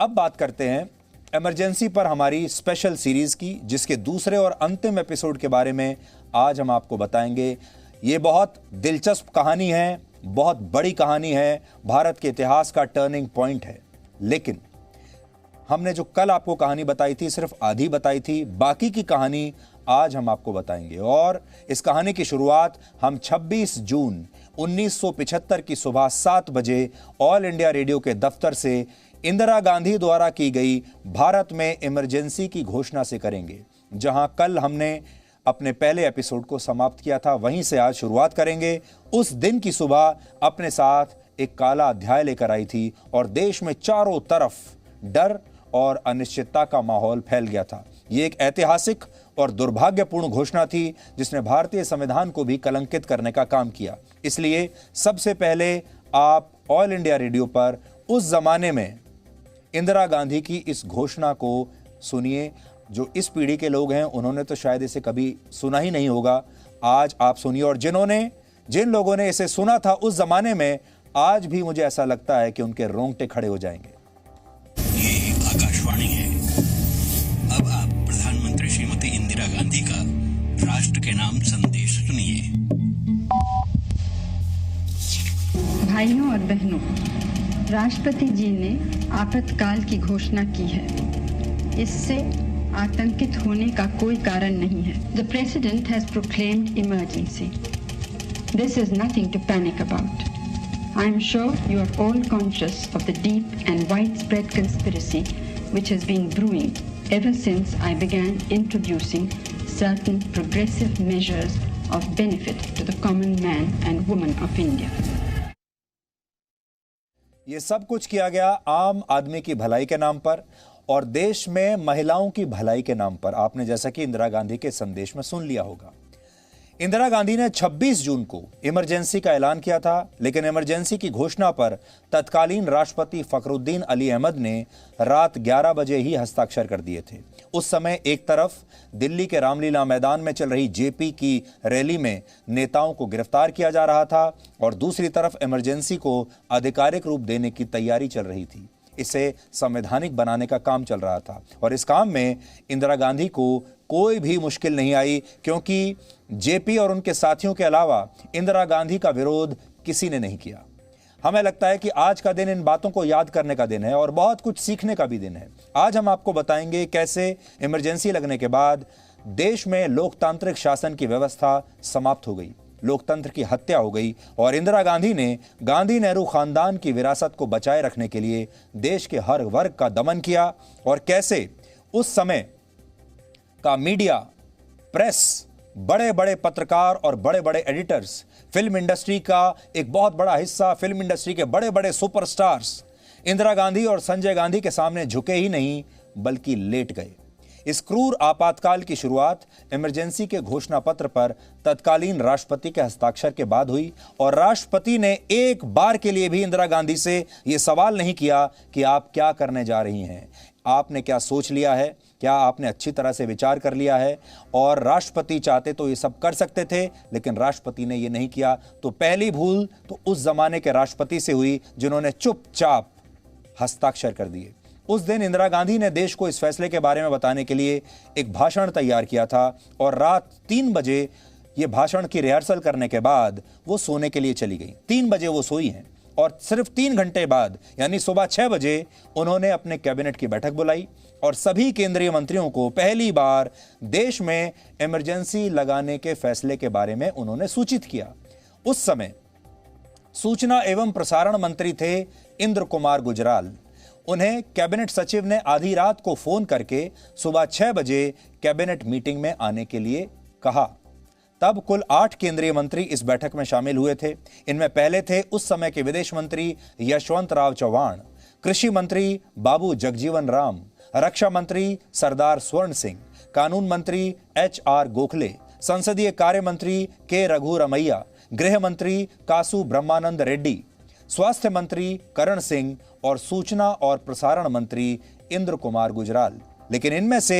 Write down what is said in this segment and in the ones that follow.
अब बात करते हैं इमरजेंसी पर हमारी स्पेशल सीरीज की, जिसके दूसरे और अंतिम एपिसोड के बारे में आज हम आपको बताएंगे। ये बहुत दिलचस्प कहानी है, बहुत बड़ी कहानी है, भारत के इतिहास का टर्निंग पॉइंट है। लेकिन हमने जो कल आपको कहानी बताई थी सिर्फ आधी बताई थी, बाकी की कहानी आज हम आपको बताएंगे। और इस कहानी की शुरुआत हम 26 जून 1975 की सुबह 7 बजे ऑल इंडिया रेडियो के दफ्तर से इंदिरा गांधी द्वारा की गई भारत में इमरजेंसी की घोषणा से करेंगे। जहां कल हमने अपने पहले एपिसोड को समाप्त किया था, वहीं से आज शुरुआत करेंगे। उस दिन की सुबह अपने साथ एक काला अध्याय लेकर आई थी और देश में चारों तरफ डर और अनिश्चितता का माहौल फैल गया था। ये एक ऐतिहासिक और दुर्भाग्यपूर्ण घोषणा थी जिसने भारतीय संविधान को भी कलंकित करने का काम किया। इसलिए सबसे पहले आप ऑल इंडिया रेडियो पर उस जमाने में इंदिरा गांधी की इस घोषणा को सुनिए। जो इस पीढ़ी के लोग हैं उन्होंने तो शायद इसे कभी सुना ही नहीं होगा। आज आप सुनिए, और जिन लोगों ने इसे सुना था उस जमाने में, आज भी मुझे ऐसा लगता है कि उनके रोंगटे खड़े हो जाएंगे। ये आकाशवाणी है। अब आप प्रधानमंत्री श्रीमती इंदिरा गांधी का राष्ट्र के नाम संदेश सुनिए। भाइयों और बहनों, राष्ट्रपति जी ने आपातकाल की घोषणा की है। इससे आतंकित होने का कोई कारण नहीं है। The President has proclaimed emergency. This is nothing to panic about. I am sure you are all conscious of the deep and widespread conspiracy which has been brewing ever since I began introducing certain progressive measures of benefit to the common man and woman of India. ये सब कुछ किया गया आम आदमी की भलाई के नाम पर और देश में महिलाओं की भलाई के नाम पर। आपने जैसा कि इंदिरा गांधी के संदेश में सुन लिया होगा, इंदिरा गांधी ने 26 जून को इमरजेंसी का ऐलान किया था, लेकिन इमरजेंसी की घोषणा पर तत्कालीन राष्ट्रपति फखरुद्दीन अली अहमद ने रात 11 बजे ही हस्ताक्षर कर दिए थे। उस समय एक तरफ दिल्ली के रामलीला मैदान में चल रही जेपी की रैली में नेताओं को गिरफ्तार किया जा रहा था और दूसरी तरफ इमरजेंसी को आधिकारिक रूप देने की तैयारी चल रही थी। इसे संवैधानिक बनाने का काम चल रहा था और इस काम में इंदिरा गांधी को कोई भी मुश्किल नहीं आई, क्योंकि जेपी और उनके साथियों के अलावा इंदिरा गांधी का विरोध किसी ने नहीं किया। हमें लगता है कि आज का दिन इन बातों को याद करने का दिन है और बहुत कुछ सीखने का भी दिन है। आज हम आपको बताएंगे कैसे इमरजेंसी लगने के बाद देश में लोकतांत्रिक शासन की व्यवस्था समाप्त हो गई, लोकतंत्र की हत्या हो गई और इंदिरा गांधी ने गांधी नेहरू खानदान की विरासत को बचाए रखने के लिए देश के हर वर्ग का दमन किया और कैसे उस समय का मीडिया, प्रेस, बड़े बड़े पत्रकार और बड़े बड़े एडिटर्स, फिल्म इंडस्ट्री का एक बहुत बड़ा हिस्सा, फिल्म इंडस्ट्री के बड़े बड़े सुपरस्टार्स इंदिरा गांधी और संजय गांधी के सामने झुके ही नहीं बल्कि लेट गए। इस क्रूर आपातकाल की शुरुआत इमरजेंसी के घोषणा पत्र पर तत्कालीन राष्ट्रपति के हस्ताक्षर के बाद हुई और राष्ट्रपति ने एक बार के लिए भी इंदिरा गांधी से यह सवाल नहीं किया कि आप क्या करने जा रही हैं, आपने क्या सोच लिया है, क्या आपने अच्छी तरह से विचार कर लिया है। और राष्ट्रपति चाहते तो ये सब कर सकते थे, लेकिन राष्ट्रपति ने ये नहीं किया। तो पहली भूल तो उस जमाने के राष्ट्रपति से हुई जिन्होंने चुपचाप हस्ताक्षर कर दिए। उस दिन इंदिरा गांधी ने देश को इस फैसले के बारे में बताने के लिए एक भाषण तैयार किया था और रात 3 बजे ये भाषण की रिहर्सल करने के बाद वो सोने के लिए चली गई। 3 बजे वो सोई हैं और सिर्फ 3 घंटे बाद यानी सुबह 6 बजे उन्होंने अपने कैबिनेट की बैठक बुलाई और सभी केंद्रीय मंत्रियों को पहली बार देश में इमरजेंसी लगाने के फैसले के बारे में उन्होंने सूचित किया। उस समय सूचना एवं प्रसारण मंत्री थे इंद्र कुमार गुजराल। उन्हें कैबिनेट सचिव ने आधी रात को फोन करके सुबह 6 बजे कैबिनेट मीटिंग में आने के लिए कहा। तब कुल 8 केंद्रीय मंत्री इस बैठक में शामिल हुए थे। इनमें पहले थे उस समय के विदेश मंत्री यशवंत राव चौहान, कृषि मंत्री बाबू जगजीवन राम, रक्षा मंत्री सरदार स्वर्ण सिंह, कानून मंत्री HR गोखले, संसदीय कार्य मंत्री के रघुरमैया, गृह मंत्री कासू ब्रह्मानंद रेड्डी, स्वास्थ्य मंत्री करण सिंह और सूचना और प्रसारण मंत्री इंद्र कुमार गुजराल। लेकिन इनमें से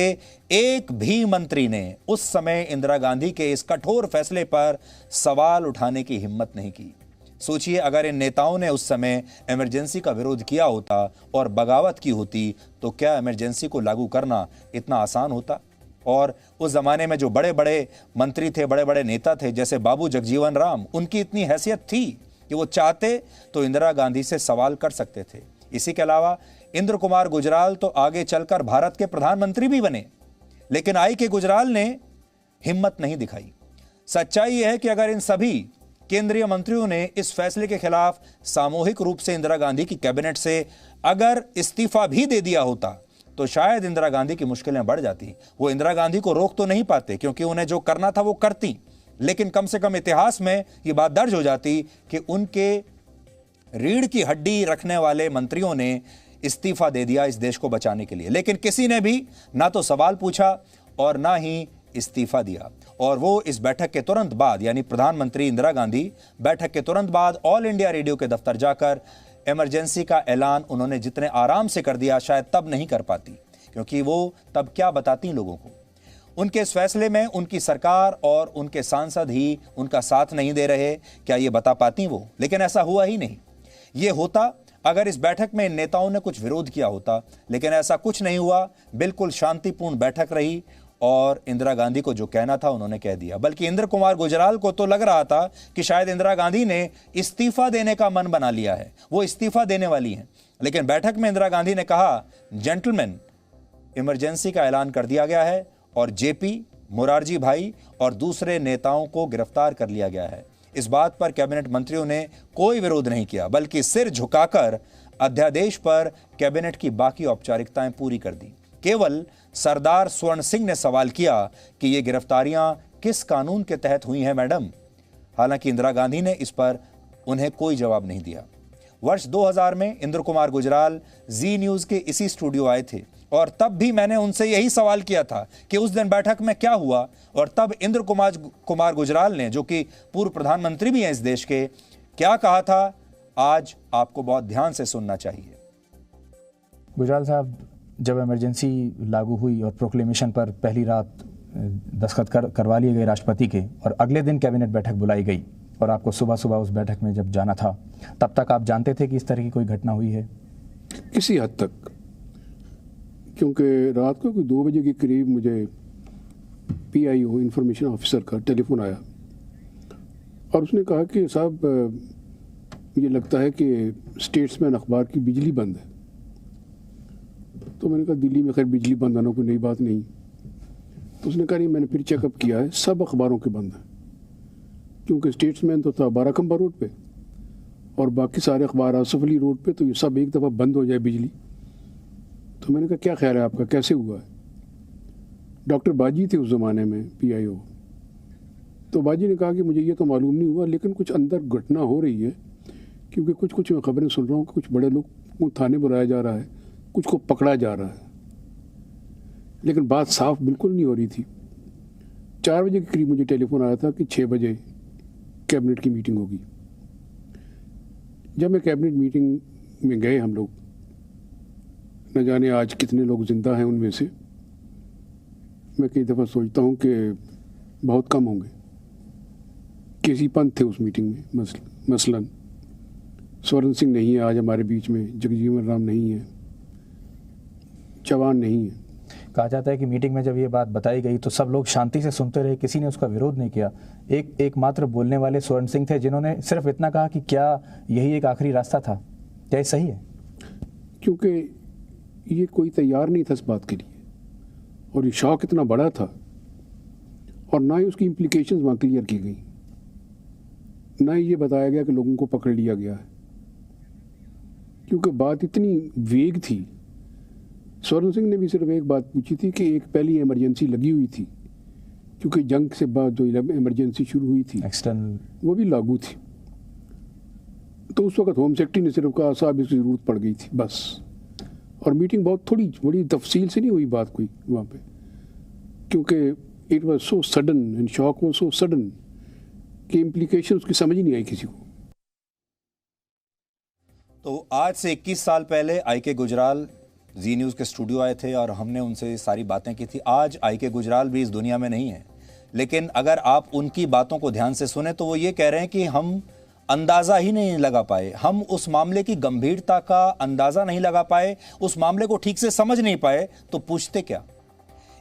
एक भी मंत्री ने उस समय इंदिरा गांधी के इस कठोर फैसले पर सवाल उठाने की हिम्मत नहीं की। सोचिए अगर इन नेताओं ने उस समय इमरजेंसी का विरोध किया होता और बगावत की होती तो क्या इमरजेंसी को लागू करना इतना आसान होता? और उस जमाने में जो बड़े बड़े मंत्री थे, बड़े बड़े नेता थे, जैसे बाबू जगजीवन राम, उनकी इतनी हैसियत थी कि वो चाहते तो इंदिरा गांधी से सवाल कर सकते थे। इसी के अलावा इंद्र कुमार गुजराल तो आगे चलकर भारत के प्रधानमंत्री भी बने, लेकिन आई के गुजराल ने हिम्मत नहीं दिखाई। सच्चाई यह है कि अगर इन सभी केंद्रीय मंत्रियों ने इस फैसले के खिलाफ सामूहिक रूप से इंदिरा गांधी की कैबिनेट से अगर इस्तीफा भी दे दिया होता तो शायद इंदिरा गांधी की मुश्किलें बढ़ जाती। वो इंदिरा गांधी को रोक तो नहीं पाते क्योंकि उन्हें जो करना था वो करती, लेकिन कम से कम इतिहास में ये बात दर्ज हो जाती कि उनके रीढ़ की हड्डी रखने वाले मंत्रियों ने इस्तीफा दे दिया इस देश को बचाने के लिए। लेकिन किसी ने भी ना तो सवाल पूछा और ना ही इस्तीफा दिया। और वो इस बैठक के तुरंत बाद, यानी प्रधानमंत्री इंदिरा गांधी बैठक के तुरंत बाद ऑल इंडिया रेडियो के दफ्तर जाकर इमरजेंसी का ऐलान उन्होंने जितने आराम से कर दिया शायद तब नहीं कर पाती, क्योंकि वो तब क्या बताती लोगों को। उनके इस फैसले में उनकी सरकार और उनके सांसद ही उनका साथ नहीं दे रहे, क्या ये बता पाती वो? लेकिन ऐसा हुआ ही नहीं। ये होता अगर इस बैठक में इन नेताओं ने कुछ विरोध किया होता, लेकिन ऐसा कुछ नहीं हुआ। बिल्कुल शांतिपूर्ण बैठक रही और इंदिरा गांधी को जो कहना था उन्होंने कह दिया। बल्कि इंद्र कुमार गुजराल को तो लग रहा था कि शायद इंदिरा गांधी ने इस्तीफा देने का मन बना लिया है, वो इस्तीफा देने वाली हैं। लेकिन बैठक में इंदिरा गांधी ने कहा, जेंटलमैन, इमरजेंसी का ऐलान कर दिया गया है और जेपी, मोरारजी भाई और दूसरे नेताओं को गिरफ्तार कर लिया गया है। इस बात पर कैबिनेट मंत्रियों ने कोई विरोध नहीं किया, बल्कि सिर झुकाकर अध्यादेश पर कैबिनेट की बाकी औपचारिकताएं पूरी कर दी। केवल सरदार स्वर्ण सिंह ने सवाल किया कि ये गिरफ्तारियां किस कानून के तहत हुई हैं मैडम? हालांकि इंदिरा गांधी ने इस पर उन्हें कोई जवाब नहीं दिया। वर्ष 2000 में इंद्र कुमार गुजराल जी न्यूज के इसी स्टूडियो आए थे और तब भी मैंने उनसे यही सवाल किया था कि उस दिन बैठक में क्या हुआ। और तब इंद्र कुमार गुजराल ने, जो कि पूर्व प्रधानमंत्री भी हैं इस देश के, क्या कहा था, आज आपको बहुत ध्यान से सुनना चाहिए। गुजराल साहब, जब इमरजेंसी लागू हुई और प्रोक्लेमेशन पर पहली रात दस्तखत करवा लिए गए राष्ट्रपति के और अगले दिन कैबिनेट बैठक बुलाई गई और आपको सुबह सुबह उस बैठक में जब जाना था, तब तक आप जानते थे कि इस तरह की कोई घटना हुई है? किसी हद तक, क्योंकि रात को कोई 2 बजे के करीब मुझे PIO इंफॉर्मेशन ऑफिसर का टेलीफोन आया और उसने कहा कि साहब, मुझे लगता है कि स्टेट्समैन अखबार की बिजली बंद है। तो मैंने कहा दिल्ली में खैर बिजली बंद आना कोई नई बात नहीं। तो उसने कहा नहीं, मैंने फिर चेकअप किया है, सब अखबारों के बंद हैं, क्योंकि स्टेट्समैन तो था बाराकंबा रोड पे और बाकी सारे अखबार आसफ अली रोड पे, तो ये सब एक दफ़ा बंद हो जाए बिजली। तो मैंने कहा क्या ख्याल है आपका, कैसे हुआ है? डॉक्टर बाजी थे उस ज़माने में PIO। तो बाजी ने कहा कि मुझे ये तो मालूम नहीं हुआ, लेकिन कुछ अंदर घटना हो रही है, क्योंकि कुछ मैं खबरें सुन रहा हूँ कि कुछ बड़े लोग को थाने बुलाया जा रहा है, कुछ को पकड़ा जा रहा है, लेकिन बात साफ बिल्कुल नहीं हो रही थी। 4 बजे के करीब मुझे टेलीफोन आया था कि 6 बजे कैबिनेट की मीटिंग होगी। जब मैं कैबिनेट मीटिंग में गए हम लोग, न जाने आज कितने लोग जिंदा हैं उनमें से, मैं कई दफ़ा सोचता हूँ कि बहुत कम होंगे। केसी पंत थे उस मीटिंग में मसलन, स्वर्ण सिंह नहीं है आज हमारे बीच में, जगजीवन राम नहीं है, चौहान नहीं है। कहा जाता है कि मीटिंग में जब ये बात बताई गई तो सब लोग शांति से सुनते रहे, किसी ने उसका विरोध नहीं किया। एक मात्र बोलने वाले स्वर्ण सिंह थे जिन्होंने सिर्फ इतना कहा कि क्या यही एक आखिरी रास्ता था। क्या ये सही है? क्योंकि ये कोई तैयार नहीं था इस बात के लिए और ये शौक इतना बड़ा था और ना ही उसकी इम्प्लीकेशंस वहाँ क्लियर की गई, ना ही ये बताया गया कि लोगों को पकड़ लिया गया है, क्योंकि बात इतनी वेग थी। स्वर्ण सिंह ने भी सिर्फ एक बात पूछी थी कि एक पहली इमरजेंसी लगी हुई थी, क्योंकि जंग से बाद जो इमरजेंसी शुरू हुई थी एक्सटर्नल, वो भी लागू थी। तो उस वक्त होम सेक्रेटरी ने सिर्फ कहा साहब इसकी ज़रूरत पड़ गई थी, बस। और मीटिंग बहुत थोड़ी बड़ी तफसील से नहीं हुई बात कोई वहाँ पे, क्योंकि it was so sudden and shock was so sudden कि इम्प्लीकेशन उसकी समझ ही नहीं आई किसी को। तो आज से 21 साल पहले IK गुजराल जी न्यूज़ के स्टूडियो आए थे और हमने उनसे सारी बातें की थी। आज IK गुजराल भी इस दुनिया में नहीं है, लेकिन अगर आप उनकी बातों को ध्यान से सुने तो वो ये कह रहे हैं कि हम अंदाजा ही नहीं लगा पाए, हम उस मामले की गंभीरता का अंदाजा नहीं लगा पाए, उस मामले को ठीक से समझ नहीं पाए, तो पूछते क्या?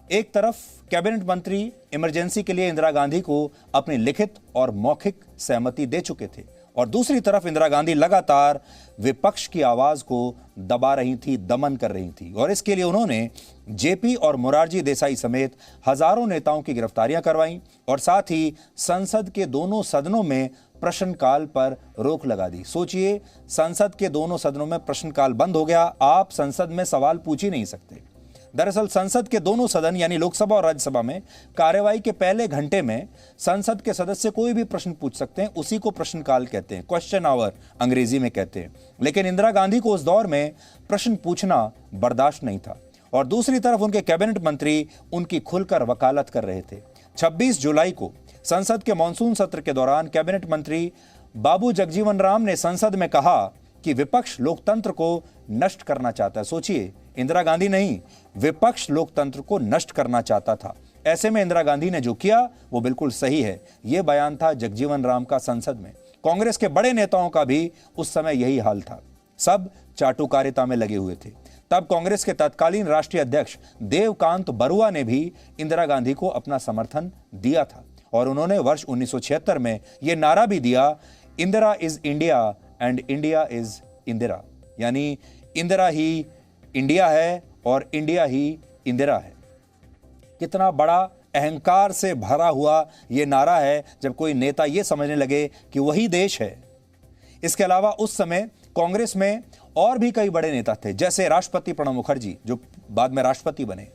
एक तरफ कैबिनेट मंत्री इमरजेंसी के लिए इंदिरा गांधी को अपनी लिखित और मौखिक सहमति दे चुके थे और दूसरी तरफ इंदिरा गांधी लगातार विपक्ष की आवाज को दबा रही थी, दमन कर रही थी और इसके लिए उन्होंने जेपी और मोरारजी देसाई समेत हजारों नेताओं की गिरफ्तारियां करवाईं और साथ ही संसद के दोनों सदनों में प्रश्नकाल पर रोक लगा दी। सोचिए, संसद के दोनों सदनों में प्रश्नकाल बंद हो गया, आप संसद में सवाल पूछ ही नहीं सकते। दरअसल संसद के दोनों सदन यानी लोकसभा और राज्यसभा में कार्यवाही के पहले घंटे में संसद के सदस्य कोई भी प्रश्न पूछ सकते हैं, उसी को प्रश्नकाल कहते हैं, क्वेश्चन आवर अंग्रेजी में कहते हैं। लेकिन इंदिरा गांधी को उस दौर में प्रश्न पूछना बर्दाश्त नहीं था और दूसरी तरफ उनके कैबिनेट मंत्री उनकी खुलकर वकालत कर रहे थे। 26 जुलाई को संसद के मानसून सत्र के दौरान कैबिनेट मंत्री बाबू जगजीवन राम ने संसद में कहा कि विपक्ष लोकतंत्र को नष्ट करना चाहता है। सोचिए, इंदिरा गांधी नहीं, विपक्ष लोकतंत्र को नष्ट करना चाहता था। ऐसे में इंदिरा गांधी ने जो किया वो बिल्कुल सही है। यह बयान था जगजीवन राम का संसद में। कांग्रेस के बड़े नेताओं का भी उस समय यही हाल था, सब चाटुकारिता में लगे हुए थे। तब कांग्रेस के तत्कालीन राष्ट्रीय अध्यक्ष देवकांत बरुआ ने भी इंदिरा गांधी को अपना समर्थन दिया था और उन्होंने वर्ष 1976 में यह नारा भी दिया, Indira is India and India is Indira, यानी इंदिरा ही इंडिया है और इंडिया ही इंदिरा है। कितना बड़ा अहंकार से भरा हुआ यह नारा है जब कोई नेता यह समझने लगे कि वही देश है। इसके अलावा उस समय कांग्रेस में और भी कई बड़े नेता थे, जैसे राष्ट्रपति प्रणब मुखर्जी जो बाद में राष्ट्रपति बने,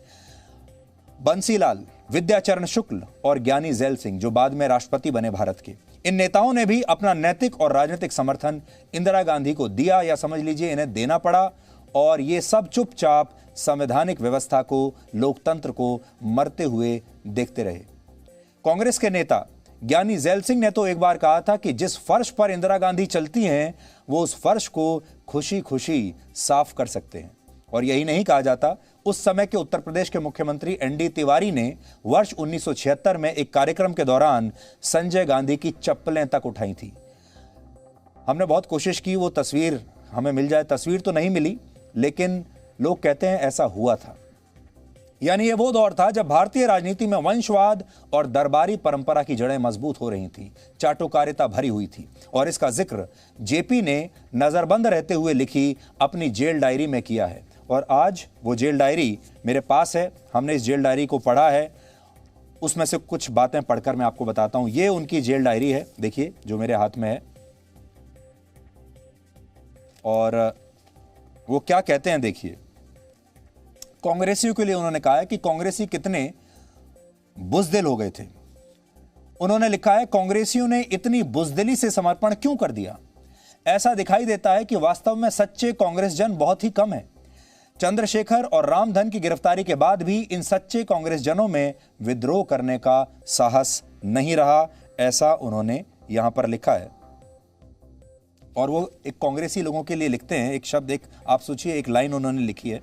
बंसीलाल, विद्याचरण शुक्ल और ज्ञानी जैल सिंह जो बाद में राष्ट्रपति बने भारत के। इन नेताओं ने भी अपना नैतिक और राजनीतिक समर्थन इंदिरा गांधी को दिया, या समझ लीजिए इन्हें देना पड़ा, और ये सब चुपचाप संवैधानिक व्यवस्था को, लोकतंत्र को मरते हुए देखते रहे। कांग्रेस के नेता ज्ञानी जैल सिंह ने तो एक बार कहा था कि जिस फर्श पर इंदिरा गांधी चलती हैं वो उस फर्श को खुशी खुशी साफ कर सकते हैं। और यही नहीं कहा जाता, उस समय के उत्तर प्रदेश के मुख्यमंत्री एनडी तिवारी ने वर्ष 1976 में एक कार्यक्रम के दौरान संजय गांधी की चप्पलें तक उठाई थी। हमने बहुत कोशिश की वो तस्वीर हमें मिल जाए, तस्वीर तो नहीं मिली, लेकिन लोग कहते हैं ऐसा हुआ था। यानी ये वो दौर था जब भारतीय राजनीति में वंशवाद और दरबारी परंपरा की जड़ें मजबूत हो रही थी, चाटुकारिता भरी हुई थी। और इसका जिक्र जेपी ने नजरबंद रहते हुए लिखी अपनी जेल डायरी में किया है। और आज वो जेल डायरी मेरे पास है, हमने इस जेल डायरी को पढ़ा है, उसमें से कुछ बातें पढ़कर मैं आपको बताता हूं। ये उनकी जेल डायरी है, देखिए जो मेरे हाथ में है। और वो क्या कहते हैं देखिए। कांग्रेसियों के लिए उन्होंने कहा है कि कांग्रेसी कितने बुजदिल हो गए थे। उन्होंने लिखा है, कांग्रेसियों ने इतनी बुजदिली से समर्पण क्यों कर दिया? ऐसा दिखाई देता है कि वास्तव में सच्चे कांग्रेस जन बहुत ही कम है। चंद्रशेखर और रामधन की गिरफ्तारी के बाद भी इन सच्चे कांग्रेस जनों में विद्रोह करने का साहस नहीं रहा, ऐसा उन्होंने यहां पर लिखा है। और वो एक कांग्रेसी लोगों के लिए लिखते हैं, एक शब्द, एक आप सोचिए, एक लाइन उन्होंने लिखी है,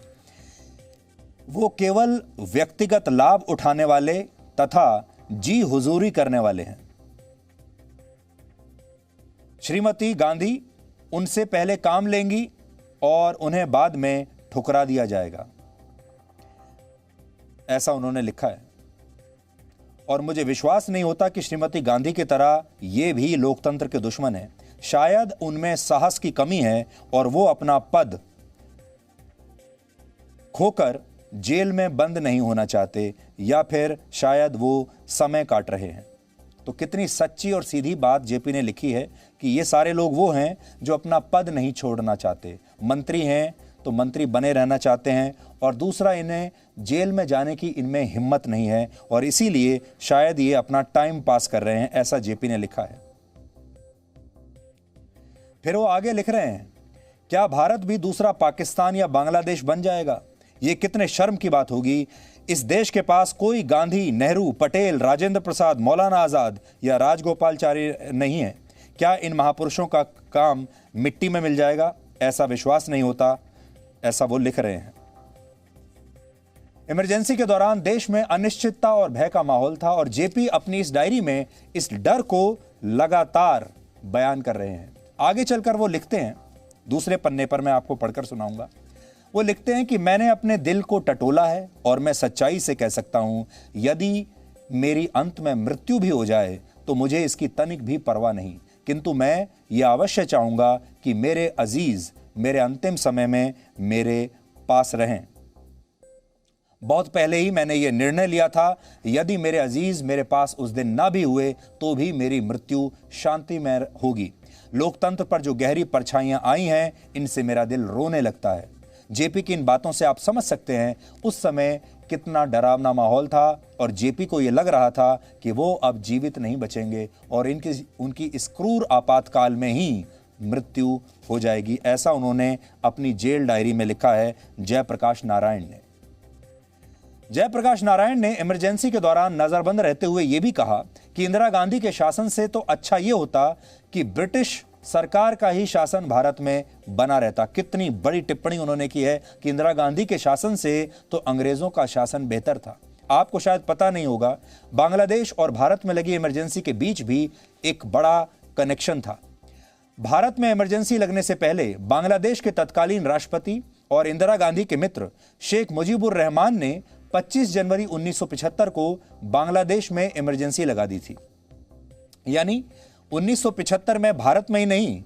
वो केवल व्यक्तिगत लाभ उठाने वाले तथा जी हुजूरी करने वाले हैं। श्रीमती गांधी उनसे पहले काम लेंगी और उन्हें बाद में ठुकरा दिया जाएगा, ऐसा उन्होंने लिखा है। और मुझे विश्वास नहीं होता कि श्रीमती गांधी की तरह ये भी लोकतंत्र के दुश्मन है। शायद उनमें साहस की कमी है और वो अपना पद खोकर जेल में बंद नहीं होना चाहते, या फिर शायद वो समय काट रहे हैं। तो कितनी सच्ची और सीधी बात जेपी ने लिखी है कि ये सारे लोग वो हैं जो अपना पद नहीं छोड़ना चाहते। मंत्री हैं तो मंत्री बने रहना चाहते हैं, और दूसरा, इन्हें जेल में जाने की इनमें हिम्मत नहीं है और इसीलिए शायद ये अपना टाइम पास कर रहे हैं, ऐसा जेपी ने लिखा है। फिर वो आगे लिख रहे हैं, क्या भारत भी दूसरा पाकिस्तान या बांग्लादेश बन जाएगा? ये कितने शर्म की बात होगी। इस देश के पास कोई गांधी, नेहरू, पटेल, राजेंद्र प्रसाद, मौलाना आजाद या राजगोपालचारी नहीं है। क्या इन महापुरुषों का काम मिट्टी में मिल जाएगा? ऐसा विश्वास नहीं होता, ऐसा वो लिख रहे हैं। इमरजेंसी के दौरान देश में अनिश्चितता और भय का माहौल था और जेपी अपनी इस डायरी में इस डर को लगातार बयान कर रहे हैं। आगे चलकर वो लिखते हैं, दूसरे पन्ने पर मैं आपको पढ़कर सुनाऊंगा। वो लिखते हैं कि मैंने अपने दिल को टटोला है और मैं सच्चाई से कह सकता हूं, यदि मेरी अंत में मृत्यु भी हो जाए तो मुझे इसकी तनिक भी परवाह नहीं, किंतु मैं ये अवश्य चाहूंगा कि मेरे अजीज मेरे अंतिम समय में मेरे पास रहें। बहुत पहले ही मैंने ये निर्णय लिया था, यदि मेरे अजीज मेरे पास उस दिन ना भी हुए तो भी मेरी मृत्यु शांतिमय होगी। लोकतंत्र पर जो गहरी परछाइयां आई हैं, इनसे मेरा दिल रोने लगता है। जेपी की इन बातों से आप समझ सकते हैं उस समय कितना डरावना माहौल था और जेपी को यह लग रहा था कि वो अब जीवित नहीं बचेंगे और उनकी इस क्रूर आपातकाल में ही मृत्यु हो जाएगी। ऐसा उन्होंने अपनी जेल डायरी में लिखा है जयप्रकाश नारायण ने। जयप्रकाश नारायण ने इमरजेंसी के दौरान नजरबंद रहते हुए यह भी कहा कि इंदिरा गांधी के शासन से तो अच्छा यह होता कि ब्रिटिश सरकार का ही शासन भारत में बना रहता। कितनी बड़ी टिप्पणी उन्होंने की है कि इंदिरा गांधी के शासन से तो अंग्रेजों का शासन बेहतर था। आपको शायद पता नहीं होगा, बांग्लादेश और भारत में लगी इमरजेंसी के बीच भी एक बड़ा कनेक्शन था। भारत में इमरजेंसी लगने से पहले बांग्लादेश के तत्कालीन राष्ट्रपति और इंदिरा गांधी के मित्र शेख मुजीबुर रहमान ने 25 जनवरी 1975 को बांग्लादेश में इमरजेंसी लगा दी थी। यानी 1975 में भारत में ही नहीं,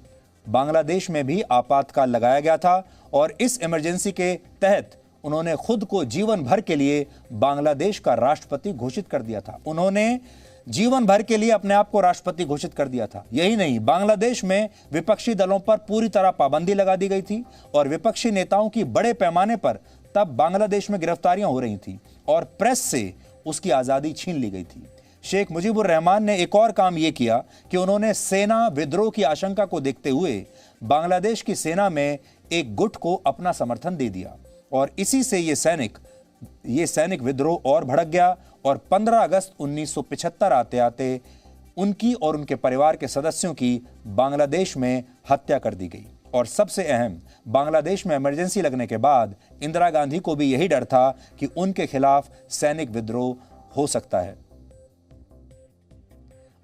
बांग्लादेश में भी आपातकाल लगाया गया था और इस इमरजेंसी के तहत उन्होंने खुद को जीवन भर के लिए बांग्लादेश का राष्ट्रपति घोषित कर दिया था। उन्होंने जीवन भर के लिए अपने आप को राष्ट्रपति घोषित कर दिया था। यही नहीं, बांग्लादेश में विपक्षी दलों पर पूरी तरह पाबंदी लगा दी गई थी और विपक्षी नेताओं की बड़े पैमाने पर तब बांग्लादेश में गिरफ्तारियां हो रही थी और प्रेस से उसकी आजादी छीन ली गई थी। शेख मुजीबुर रहमान ने एक और काम यह किया कि उन्होंने सेना विद्रोह की आशंका को देखते हुए बांग्लादेश की सेना में एक गुट को अपना समर्थन दे दिया और इसी से ये सैनिक विद्रोह और भड़क गया और 15 अगस्त 1975 आते आते उनकी और उनके परिवार के सदस्यों की बांग्लादेश में हत्या कर दी गई। और सबसे अहम, बांग्लादेश में इमरजेंसी लगने के बाद इंदिरा गांधी को भी यही डर था कि उनके खिलाफ सैनिक विद्रोह हो सकता है।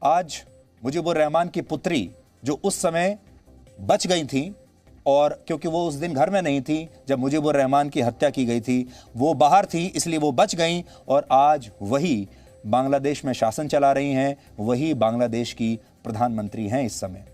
आज मुजीबुर रहमान की पुत्री जो उस समय बच गई थी, और क्योंकि वो उस दिन घर में नहीं थी जब मुजीबुर रहमान की हत्या की गई थी, वो बाहर थी, इसलिए वो बच गईं और आज वही बांग्लादेश में शासन चला रही हैं, वही बांग्लादेश की प्रधानमंत्री हैं इस समय।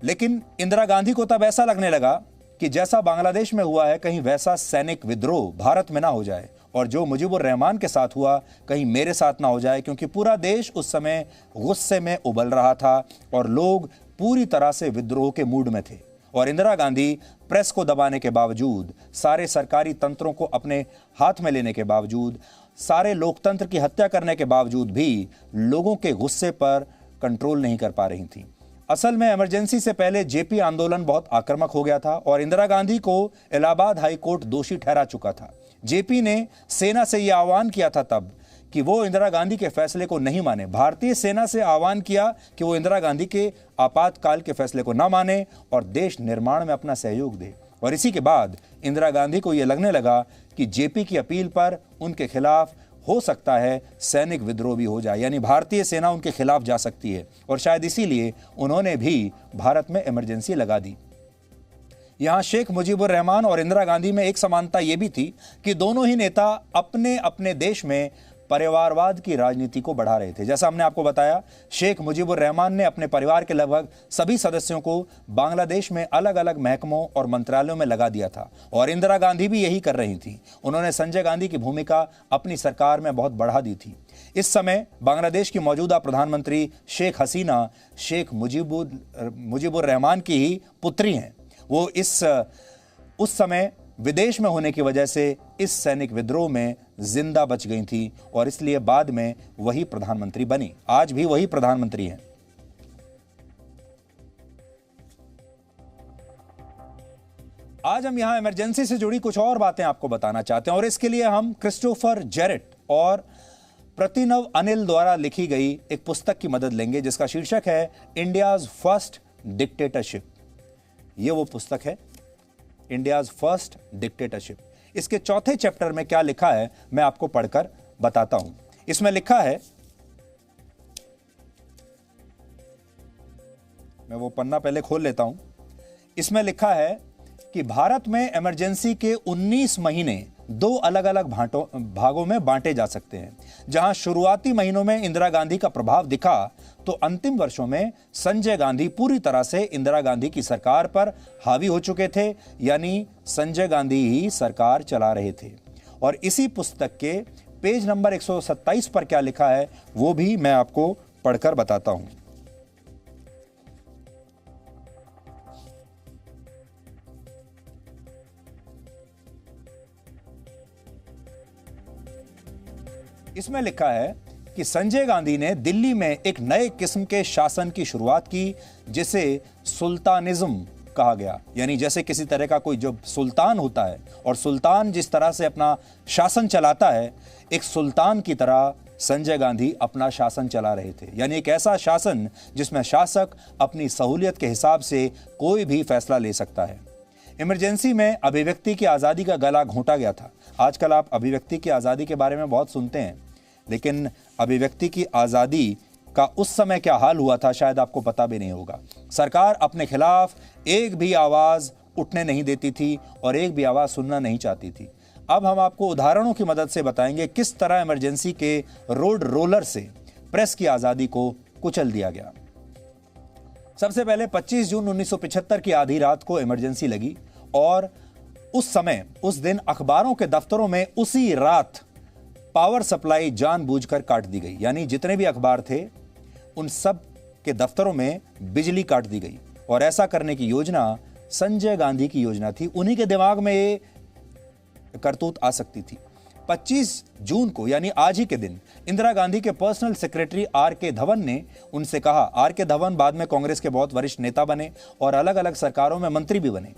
लेकिन इंदिरा गांधी को तब ऐसा लगने लगा कि जैसा बांग्लादेश में हुआ है, कहीं वैसा सैनिक विद्रोह भारत में ना हो जाए और जो मुजीबुर रहमान के साथ हुआ कहीं मेरे साथ ना हो जाए, क्योंकि पूरा देश उस समय गुस्से में उबल रहा था और लोग पूरी तरह से विद्रोह के मूड में थे। और इंदिरा गांधी प्रेस को दबाने के बावजूद, सारे सरकारी तंत्रों को अपने हाथ में लेने के बावजूद, सारे लोकतंत्र की हत्या करने के बावजूद भी लोगों के गुस्से पर कंट्रोल नहीं कर पा रही थी। असल में इमरजेंसी से पहले जेपी आंदोलन बहुत आक्रामक हो गया था और इंदिरा गांधी को इलाहाबाद हाई कोर्ट दोषी ठहरा चुका था। जेपी ने सेना से यह आह्वान किया था तब कि वो इंदिरा गांधी के फैसले को नहीं माने। भारतीय सेना से आह्वान किया कि वो इंदिरा गांधी के आपातकाल के फैसले को न माने और देश निर्माण में अपना सहयोग दे। और इसी के बाद इंदिरा गांधी को यह लगने लगा कि जेपी की अपील पर उनके खिलाफ हो सकता है सैनिक विद्रोह भी हो जाए, यानी भारतीय सेना उनके खिलाफ जा सकती है और शायद इसीलिए उन्होंने भी भारत में इमरजेंसी लगा दी। यहां शेख मुजीबुर रहमान और इंदिरा गांधी में एक समानता यह भी थी कि दोनों ही नेता अपने अपने देश में परिवारवाद की राजनीति को बढ़ा रहे थे। जैसा हमने आपको बताया, शेख मुजीबुर रहमान ने अपने परिवार के लगभग सभी सदस्यों को बांग्लादेश में अलग अलग महकमों और मंत्रालयों में लगा दिया था और इंदिरा गांधी भी यही कर रही थी। उन्होंने संजय गांधी की भूमिका अपनी सरकार में बहुत बढ़ा दी थी। इस समय बांग्लादेश की मौजूदा प्रधानमंत्री शेख हसीना शेख मुजीबुर रहमान की ही पुत्री हैं। वो उस समय विदेश में होने की वजह से इस सैनिक विद्रोह में जिंदा बच गई थी और इसलिए बाद में वही प्रधानमंत्री बनी। आज भी वही प्रधानमंत्री हैं। आज हम यहां इमरजेंसी से जुड़ी कुछ और बातें आपको बताना चाहते हैं और इसके लिए हम क्रिस्टोफर जेरेट और प्रतिनव अनिल द्वारा लिखी गई एक पुस्तक की मदद लेंगे जिसका शीर्षक है इंडियाज फर्स्ट डिक्टेटरशिप। यह वो पुस्तक है, इंडियाज फर्स्ट डिक्टेटरशिप। इसके चौथे चैप्टर में क्या लिखा है मैं आपको पढ़कर बताता हूं। इसमें लिखा है, मैं वो पन्ना पहले खोल लेता हूं। इसमें लिखा है कि भारत में इमरजेंसी के 19 महीने 2 अलग अलग भागों में बांटे जा सकते हैं। जहां शुरुआती महीनों में इंदिरा गांधी का प्रभाव दिखा, तो अंतिम वर्षों में संजय गांधी पूरी तरह से इंदिरा गांधी की सरकार पर हावी हो चुके थे, यानी संजय गांधी ही सरकार चला रहे थे। और इसी पुस्तक के पेज नंबर 127 पर क्या लिखा है वो भी मैं आपको पढ़कर बताता हूं। इसमें लिखा है कि संजय गांधी ने दिल्ली में एक नए किस्म के शासन की शुरुआत की, जिसे सुल्तानिज्म कहा गया। यानी जैसे किसी तरह का कोई जो सुल्तान होता है और सुल्तान जिस तरह से अपना शासन चलाता है, एक सुल्तान की तरह संजय गांधी अपना शासन चला रहे थे। यानी एक ऐसा शासन जिसमें शासक अपनी सहूलियत के हिसाब से कोई भी फैसला ले सकता है। इमरजेंसी में अभिव्यक्ति की आज़ादी का गला घोंटा गया था। आजकल आप अभिव्यक्ति की आज़ादी के बारे में बहुत सुनते हैं, लेकिन अभिव्यक्ति की आज़ादी का उस समय क्या हाल हुआ था शायद आपको पता भी नहीं होगा। सरकार अपने खिलाफ एक भी आवाज़ उठने नहीं देती थी और एक भी आवाज़ सुनना नहीं चाहती थी। अब हम आपको उदाहरणों की मदद से बताएंगे किस तरह इमरजेंसी के रोड रोलर से प्रेस की आज़ादी को कुचल दिया गया। सबसे पहले 25 जून 1975 की आधी रात को इमरजेंसी लगी और उस दिन अखबारों के दफ्तरों में उसी रात पावर सप्लाई जानबूझकर काट दी गई। यानी जितने भी अखबार थे उन सब के दफ्तरों में बिजली काट दी गई। और ऐसा करने की योजना संजय गांधी की योजना थी। उन्हीं के दिमाग में ये करतूत आ सकती थी। 25 जून को यानी आज ही के दिन इंदिरा गांधी के पर्सनल सेक्रेटरी आर.के. धवन ने उनसे कहा। आर.के. धवन बाद में कांग्रेस के बहुत वरिष्ठ नेता बने और अलग अलग सरकारों में मंत्री भी बने।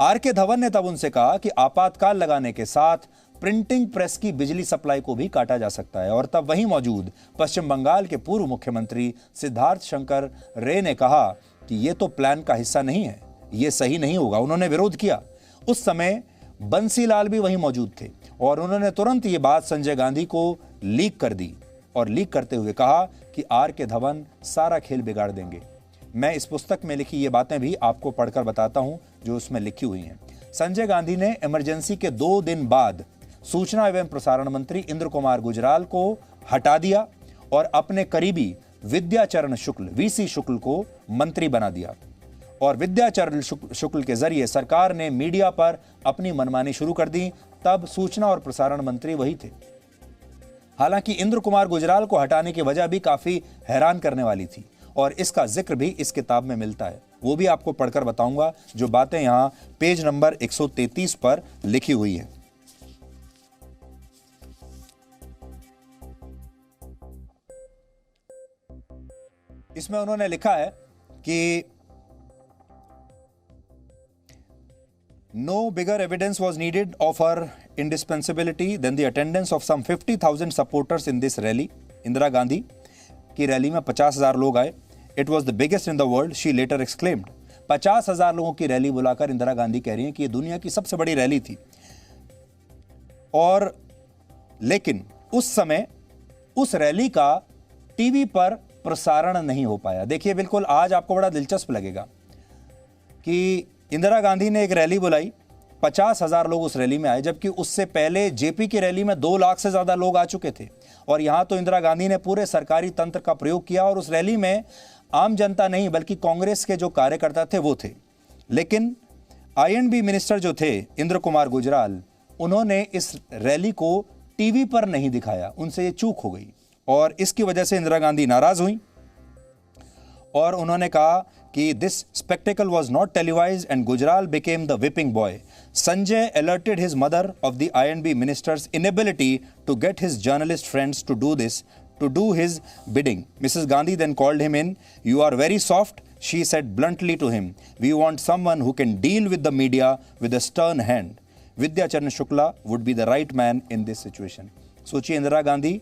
आर.के. धवन ने तब उनसे कहा कि आपातकाल लगाने के साथ प्रिंटिंग प्रेस की बिजली सप्लाई को भी काटा जा सकता है। और तब वहीं मौजूद पश्चिम बंगाल के पूर्व मुख्यमंत्री सिद्धार्थ शंकर रे ने कहा कि यह तो प्लान का हिस्सा नहीं है, यह सही नहीं होगा। उन्होंने विरोध किया। उस समय बंसीलाल भी वहीं मौजूद थे और उन्होंने तुरंत ये बात संजय गांधी को लीक कर दी और लीक करते हुए कहा कि आर.के. धवन सारा खेल बिगाड़ देंगे। मैं इस पुस्तक में लिखी ये बातें भी आपको पढ़कर बताता हूं जो उसमें लिखी हुई हैं। संजय गांधी ने इमरजेंसी के 2 दिन बाद सूचना एवं प्रसारण मंत्री इंद्र कुमार गुजराल को हटा दिया और अपने करीबी विद्याचरण शुक्ल वीसी शुक्ल को मंत्री बना दिया। और विद्याचरण शुक्ल के जरिए सरकार ने मीडिया पर अपनी मनमानी शुरू कर दी। तब सूचना और प्रसारण मंत्री वही थे। हालांकि इंद्र कुमार गुजराल को हटाने की वजह भी काफी हैरान करने वाली थी और इसका जिक्र भी इस किताब में मिलता है। वो भी आपको पढ़कर बताऊंगा जो बातें यहां पेज नंबर 133 पर लिखी हुई है। इसमें उन्होंने लिखा है कि no bigger evidence was needed of her indispensability than the attendance of some 50,000 supporters in this rally. Indira Gandhi की रैली में 50,000 लोग आए। It was the biggest in the world, she later exclaimed. 50,000 लोगों की रैली बुलाकर इंदिरा गांधी कह रही हैं कि ये दुनिया की सबसे बड़ी रैली थी। और लेकिन उस समय उस रैली का टीवी पर प्रसारण नहीं हो पाया। देखिए, बिल्कुल आज आपको बड़ा दिलचस्प लगेगा कि इंदिरा गांधी ने एक रैली बुलाई, 50,000 लोग उस रैली में आए, जबकि उससे पहले जेपी की रैली में 2 लाख से ज्यादा लोग आ चुके थे। और यहां तो इंदिरा गांधी ने पूरे सरकारी तंत्र का प्रयोग किया और उस रैली में आम जनता नहीं बल्कि कांग्रेस के जो कार्यकर्ता थे वो थे। लेकिन आईएनबी मिनिस्टर जो थे इंद्र कुमार गुजराल, उन्होंने इस रैली को टीवी पर नहीं दिखाया। उनसे ये चूक हो गई और इसकी वजह से इंदिरा गांधी नाराज हुई और उन्होंने कहा कि this spectacle was not televised and Gujral became the whipping boy. Sanjay alerted his mother of the INB minister's inability to get his journalist friends to do his bidding. Mrs. Gandhi then called him in. You are very soft, she said bluntly to him. We want someone who can deal with the media with a stern hand. Vidyacharan Shukla would be the right man in this situation. सोचिए, Indira Gandhi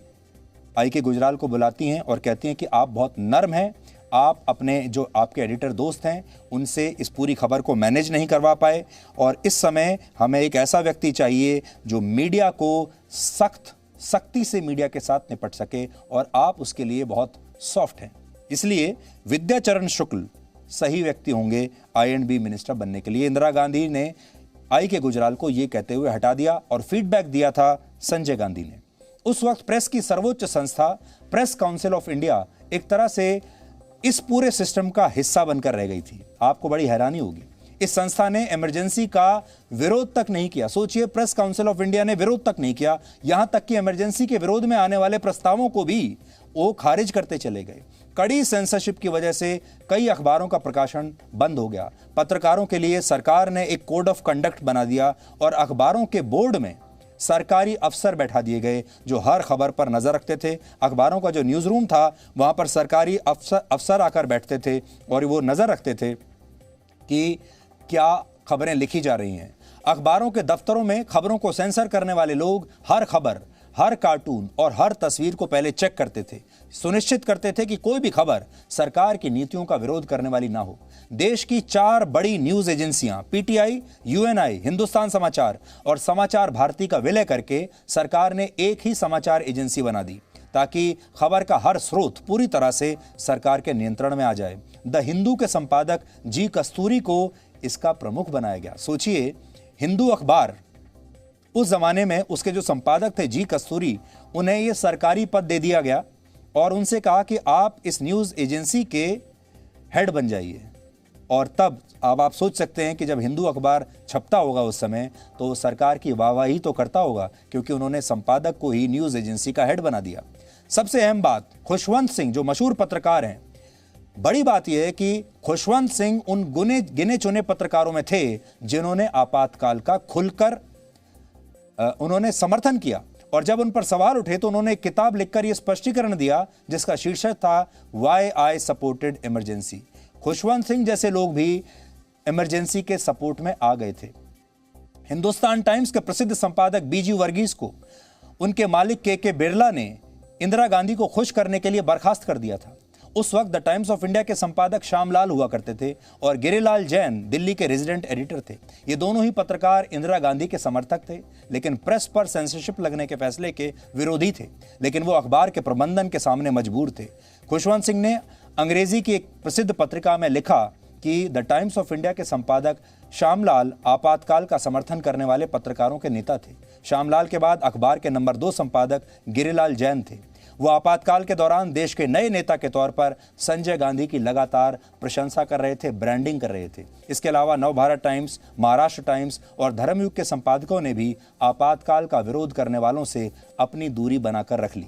IK. Gujral को बुलाती हैं और कहती हैं कि आप बहुत नर्म हैं, आप अपने जो आपके एडिटर दोस्त हैं उनसे इस पूरी खबर को मैनेज नहीं करवा पाए और इस समय हमें एक ऐसा व्यक्ति चाहिए जो मीडिया को सख्ती से मीडिया के साथ निपट सके और आप उसके लिए बहुत सॉफ्ट हैं। इसलिए विद्याचरण शुक्ल सही व्यक्ति होंगे I&B मिनिस्टर बनने के लिए। इंदिरा गांधी ने आई के गुजराल को यह कहते हुए हटा दिया और फीडबैक दिया था संजय गांधी ने। उस वक्त प्रेस की सर्वोच्च संस्था प्रेस काउंसिल ऑफ इंडिया एक तरह से इस पूरे सिस्टम का हिस्सा बनकर रह गई थी। आपको बड़ी हैरानी होगी, इस संस्था ने इमरजेंसी का विरोध तक नहीं किया। सोचिए, प्रेस काउंसिल ऑफ इंडिया ने विरोध तक नहीं किया, यहां तक कि इमरजेंसी के विरोध में आने वाले प्रस्तावों को भी वो खारिज करते चले गए। कड़ी सेंसरशिप की वजह से कई अखबारों का प्रकाशन बंद हो गया। पत्रकारों के लिए सरकार ने एक कोड ऑफ कंडक्ट बना दिया और अखबारों के बोर्ड में सरकारी अफसर बैठा दिए गए जो हर खबर पर नजर रखते थे। अखबारों का जो न्यूज़ रूम था वहां पर सरकारी अफसर आकर बैठते थे और वो नजर रखते थे कि क्या खबरें लिखी जा रही हैं। अखबारों के दफ्तरों में खबरों को सेंसर करने वाले लोग हर खबर, हर कार्टून और हर तस्वीर को पहले चेक करते थे, सुनिश्चित करते थे कि कोई भी खबर सरकार की नीतियों का विरोध करने वाली ना हो। देश की 4 बड़ी न्यूज एजेंसियां PTI, UNI, हिंदुस्तान समाचार और समाचार भारती का विलय करके सरकार ने एक ही समाचार एजेंसी बना दी ताकि खबर का हर स्रोत पूरी तरह से सरकार के नियंत्रण में आ जाए। द हिंदू के संपादक जी कस्तूरी को इसका प्रमुख बनाया गया। सोचिए, हिंदू अखबार उस जमाने में उसके जो संपादक थे जी कस्तूरी, उन्हें यह सरकारी पद दे दिया गया और उनसे कहा कि आप इस न्यूज एजेंसी के हेड बन जाइए। और तब अब आप सोच सकते हैं कि जब हिंदू अखबार छपता होगा उस समय तो सरकार की वाहवाही तो करता होगा, क्योंकि उन्होंने संपादक को ही न्यूज एजेंसी का हेड बना दिया। सबसे अहम बात, खुशवंत सिंह जो मशहूर पत्रकार हैं, बड़ी बात यह है कि खुशवंत सिंह उन गिने चुने पत्रकारों में थे जिन्होंने आपातकाल का खुलकर उन्होंने समर्थन किया। और जब उन पर सवाल उठे तो उन्होंने एक किताब लिखकर यह स्पष्टीकरण दिया जिसका शीर्षक था why I supported emergency. Khushwant Singh जैसे लोग भी इमरजेंसी के सपोर्ट में आ गए थे। हिंदुस्तान टाइम्स के प्रसिद्ध संपादक बीजी वर्गीस को उनके मालिक के बिरला ने इंदिरा गांधी को खुश करने के लिए बर्खास्त कर दिया था। उस वक्त द टाइम्स ऑफ इंडिया के संपादक श्यामलाल हुआ करते थे और गिरिलाल जैन दिल्ली के रेजिडेंट एडिटर थे। ये दोनों ही पत्रकार इंदिरा गांधी के समर्थक थे, लेकिन प्रेस पर सेंसरशिप लगने के फैसले के विरोधी थे। लेकिन वो अखबार के प्रबंधन के सामने मजबूर थे। खुशवंत सिंह ने अंग्रेजी की एक प्रसिद्ध पत्रिका में लिखा कि द टाइम्स ऑफ इंडिया के संपादक श्यामलाल आपातकाल का समर्थन करने वाले पत्रकारों के नेता थे। श्यामलाल के बाद अखबार के नंबर 2 संपादक गिरिलाल जैन थे। वो आपातकाल के दौरान देश के नए नेता के तौर पर संजय गांधी की लगातार प्रशंसा कर रहे थे, ब्रांडिंग कर रहे थे। इसके अलावा नवभारत टाइम्स, महाराष्ट्र टाइम्स और धर्मयुग के संपादकों ने भी आपातकाल का विरोध करने वालों से अपनी दूरी बनाकर रख ली।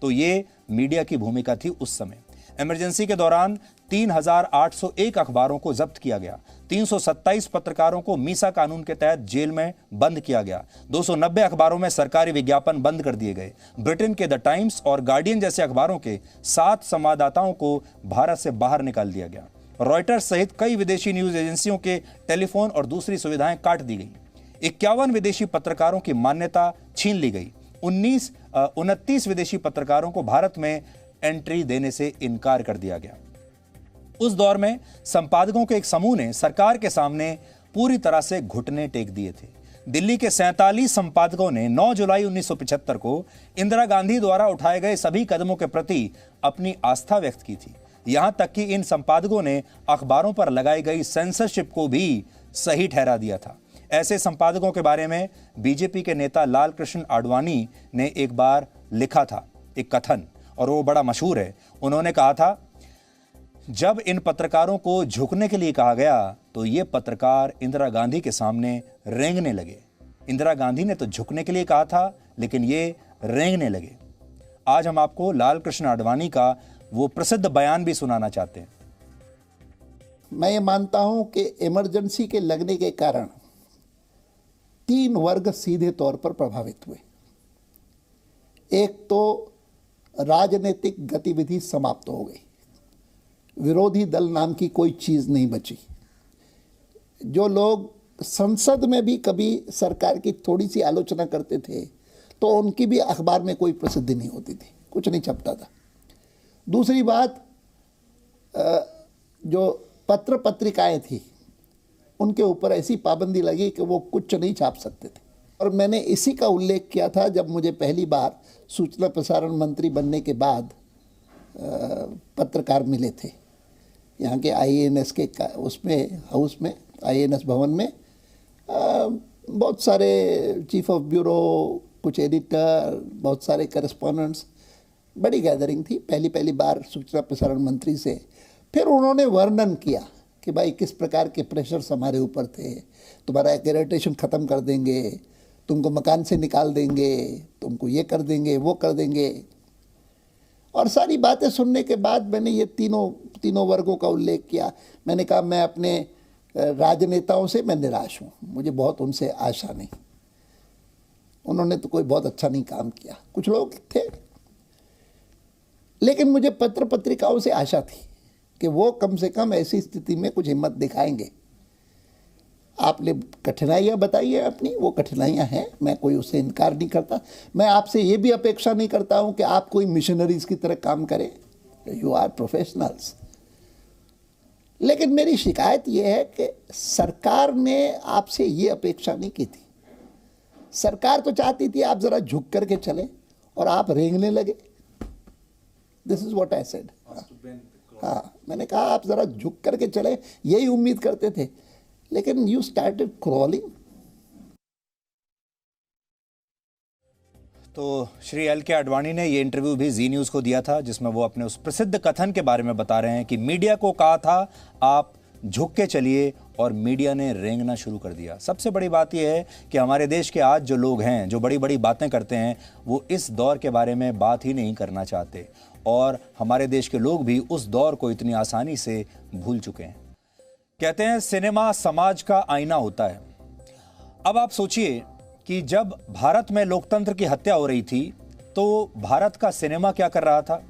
तो ये मीडिया की भूमिका थी उस समय। इमरजेंसी के दौरान 3801 अखबारों को जब्त किया गया। 327 पत्रकारों को मीसा कानून के तहत जेल में बंद किया गया। 290 अखबारों में सरकारी विज्ञापन बंद कर दिए गए। ब्रिटेन के द टाइम्स और गार्डियन जैसे अखबारों के 7 संवाददाताओं को भारत से बाहर निकाल दिया गया। रॉयटर्स सहित कई विदेशी न्यूज एजेंसियों के टेलीफोन और दूसरी सुविधाएं काट दी गई। 51 विदेशी पत्रकारों की मान्यता छीन ली गई। 29 विदेशी पत्रकारों को भारत में एंट्री देने से इनकार कर दिया गया। उस दौर में संपादकों के एक समूह ने सरकार के सामने पूरी तरह से घुटने टेक दिए थे। दिल्ली के 47 संपादकों ने 9 जुलाई 1975 को इंदिरा गांधी द्वारा उठाए गए सभी कदमों के प्रति अपनी आस्था व्यक्त की थी। यहां तक कि इन संपादकों ने अखबारों पर लगाई गई सेंसरशिप को भी सही ठहरा दिया था। ऐसे संपादकों के बारे में बीजेपी के नेता लाल कृष्ण आडवाणी ने एक बार लिखा था एक कथन, और वो बड़ा मशहूर है। उन्होंने कहा था, जब इन पत्रकारों को झुकने के लिए कहा गया तो ये पत्रकार इंदिरा गांधी के सामने रेंगने लगे। इंदिरा गांधी ने तो झुकने के लिए कहा था, लेकिन ये रेंगने लगे। आज हम आपको लाल कृष्ण आडवाणी का वो प्रसिद्ध बयान भी सुनाना चाहते हैं। मैं ये मानता हूं कि इमरजेंसी के लगने के कारण 3 वर्ग सीधे तौर पर प्रभावित हुए। एक तो राजनीतिक गतिविधि समाप्त हो गई, विरोधी दल नाम की कोई चीज़ नहीं बची। जो लोग संसद में भी कभी सरकार की थोड़ी सी आलोचना करते थे तो उनकी भी अखबार में कोई प्रसिद्धि नहीं होती थी, कुछ नहीं छपता था। दूसरी बात, जो पत्र पत्रिकाएं थी उनके ऊपर ऐसी पाबंदी लगी कि वो कुछ नहीं छाप सकते थे। और मैंने इसी का उल्लेख किया था जब मुझे पहली बार सूचना प्रसारण मंत्री बनने के बाद पत्रकार मिले थे यहाँ के IANS के उसमें हाउस में, IANS भवन में बहुत सारे चीफ ऑफ ब्यूरो, कुछ एडिटर, बहुत सारे करस्पॉन्डेंट्स, बड़ी गैदरिंग थी। पहली बार सूचना प्रसारण मंत्री से फिर उन्होंने वर्णन किया कि भाई किस प्रकार के प्रेशर्स हमारे ऊपर थे, तुम्हारा एक्रेडिटेशन ख़त्म कर देंगे, तुमको मकान से निकाल देंगे, तुमको ये कर देंगे, वो कर देंगे। और सारी बातें सुनने के बाद मैंने ये तीनों वर्गों का उल्लेख किया। मैंने कहा मैं अपने राजनेताओं से मैं निराश हूँ, मुझे बहुत उनसे आशा नहीं, उन्होंने तो कोई बहुत अच्छा नहीं काम किया। कुछ लोग थे, लेकिन मुझे पत्र पत्रिकाओं से आशा थी कि वो कम से कम ऐसी स्थिति में कुछ हिम्मत दिखाएंगे। आपने कठिनाइयाँ बताई है अपनी, वो कठिनाइयाँ हैं, मैं कोई उससे इनकार नहीं करता। मैं आपसे ये भी अपेक्षा नहीं करता हूँ कि आप कोई मिशनरीज की तरह काम करें, यू आर प्रोफेशनल्स। लेकिन मेरी शिकायत ये है कि सरकार ने आपसे ये अपेक्षा नहीं की थी। सरकार तो चाहती थी आप ज़रा झुक करके चले और आप रेंगने लगे। This is what I said. हाँ, मैंने कहा आप ज़रा झुक करके चले, यही उम्मीद करते थे, लेकिन यू स्टार्टेड क्रॉलिंग। तो श्री LK आडवाणी ने ये इंटरव्यू भी जी न्यूज़ को दिया था, जिसमें वो अपने उस प्रसिद्ध कथन के बारे में बता रहे हैं कि मीडिया को कहा था आप झुक के चलिए और मीडिया ने रेंगना शुरू कर दिया। सबसे बड़ी बात यह है कि हमारे देश के आज जो लोग हैं, जो बड़ी बड़ी बातें करते हैं, वो इस दौर के बारे में बात ही नहीं करना चाहते, और हमारे देश के लोग भी उस दौर को इतनी आसानी से भूल चुके हैं। कहते हैं सिनेमा समाज का आईना होता है। अब आप सोचिए कि जब भारत में लोकतंत्र की हत्या हो रही थी तो भारत का सिनेमा क्या कर रहा था,